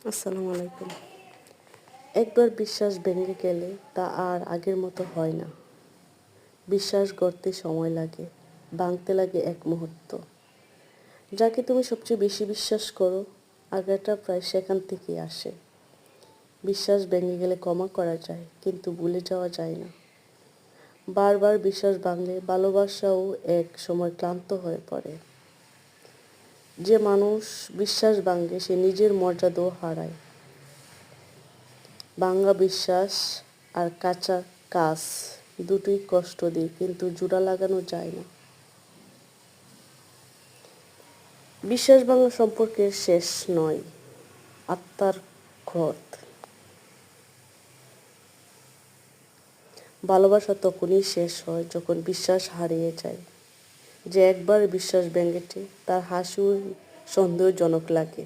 আসসালামু আলাইকুম। একবার বিশ্বাস ভেঙে গেলে তা আর আগের মতো হয় না। বিশ্বাস গড়তে সময় লাগে, ভাঙতে লাগে এক মুহূর্ত। যাকে তুমি সবচেয়ে বেশি বিশ্বাস করো, আঘাতটা প্রায় সেখান থেকেই আসে। বিশ্বাস ভেঙে গেলে ক্ষমা করা যায়, কিন্তু ভুলে যাওয়া যায় না। বারবার বিশ্বাস ভাঙলে ভালোবাসাও এক সময় ক্লান্ত হয়ে পড়ে। যে মানুষ বিশ্বাস ভাঙে সে নিজের মর্যাদাও হারায়। ভাঙা বিশ্বাস আর কাঁচা কাচ দুটোই কষ্ট দেয়, কিন্তু জোড়া লাগানো যায় না। বিশ্বাস ভাঙা সম্পর্কের শেষ নয়, আত্মার ক্ষত। ভালোবাসা তখনই শেষ হয় যখন বিশ্বাস হারিয়ে যায়। যে একবার বিশ্বাস ভেঙেছে তার হাসিও সন্দেহজনক লাগে।